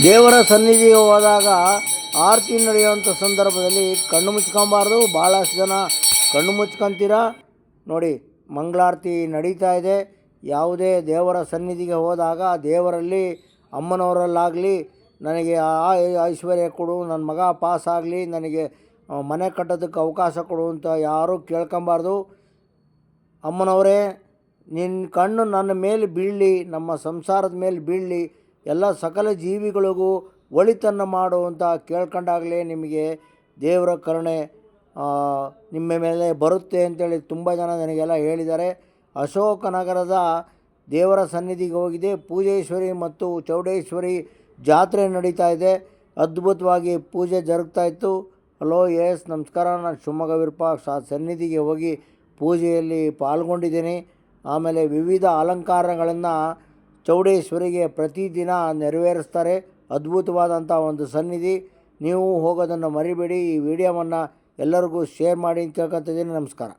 ದೇವರ ಸನ್ನಿಧಿಗೆ ಹೋದಾಗ ಆರತಿ ನಡೆಯುವಂಥ ಸಂದರ್ಭದಲ್ಲಿ ಕಣ್ಣು ಮುಚ್ಕೊಬಾರ್ದು. ಭಾಳಷ್ಟು ಜನ ಕಣ್ಣು ಮುಚ್ಕೊಂತೀರ. ನೋಡಿ, ಮಂಗಳಾರತಿ ನಡೀತಾ ಇದೆ. ಯಾವುದೇ ದೇವರ ಸನ್ನಿಧಿಗೆ ಹೋದಾಗ ದೇವರಲ್ಲಿ, ಅಮ್ಮನವರಲ್ಲಾಗಲಿ, ನನಗೆ ಐಶ್ವರ್ಯ ಕೊಡು, ನನ್ನ ಮಗ ಪಾಸ್ ಆಗಲಿ, ನನಗೆ ಮನೆ ಕಟ್ಟೋದಕ್ಕೆ ಅವಕಾಶ ಕೊಡು ಅಂತ ಯಾರೂ ಕೇಳ್ಕೊಬಾರ್ದು. ಅಮ್ಮನವರೇ, ನಿನ್ನ ಕಣ್ಣು ನನ್ನ ಮೇಲೆ ಬೀಳಲಿ, ನಮ್ಮ ಸಂಸಾರದ ಮೇಲೆ ಬೀಳಲಿ, ಎಲ್ಲ ಸಕಲ ಜೀವಿಗಳಿಗೂ ಒಳಿತನ್ನು ಮಾಡು ಅಂತ ಕೇಳ್ಕೊಂಡಾಗಲೇ ನಿಮಗೆ ದೇವರ ಕರುಣೆ ನಿಮ್ಮ ಮೇಲೆ ಬರುತ್ತೆ ಅಂತೇಳಿ ತುಂಬ ಜನ ನನಗೆಲ್ಲ ಹೇಳಿದ್ದಾರೆ. ಅಶೋಕನಗರದ ದೇವರ ಸನ್ನಿಧಿಗೆ ಹೋಗಿದೆ. ಪೂಜೇಶ್ವರಿ ಮತ್ತು ಚೌಡೇಶ್ವರಿ ಜಾತ್ರೆ ನಡೀತಾ ಇದೆ. ಅದ್ಭುತವಾಗಿ ಪೂಜೆ ಜರುಗ್ತಾಯಿತ್ತು. ಹಲೋ, ಎಸ್ ನಮಸ್ಕಾರ. ನಾನು ಶಿವಮೊಗ್ಗ ವಿರೂಪಾಕ್ಷ ಸನ್ನಿಧಿಗೆ ಹೋಗಿ ಪೂಜೆಯಲ್ಲಿ ಪಾಲ್ಗೊಂಡಿದ್ದೀನಿ. ಆಮೇಲೆ ವಿವಿಧ ಅಲಂಕಾರಗಳನ್ನು ಚೌಡೇಶ್ವರಿಗೆ ಪ್ರತಿದಿನ ನೆರವೇರಿಸ್ತಾರೆ. ಅದ್ಭುತವಾದಂಥ ಒಂದು ಸನ್ನಿಧಿ. ನೀವು ಹೋಗೋದನ್ನು ಮರಿಬೇಡಿ. ಈ ವಿಡಿಯೋವನ್ನು ಎಲ್ಲರಿಗೂ ಶೇರ್ ಮಾಡಿ ಅಂತ ಕೇಳ್ಕೊತಿದ್ದೀನಿ. ನಮಸ್ಕಾರ.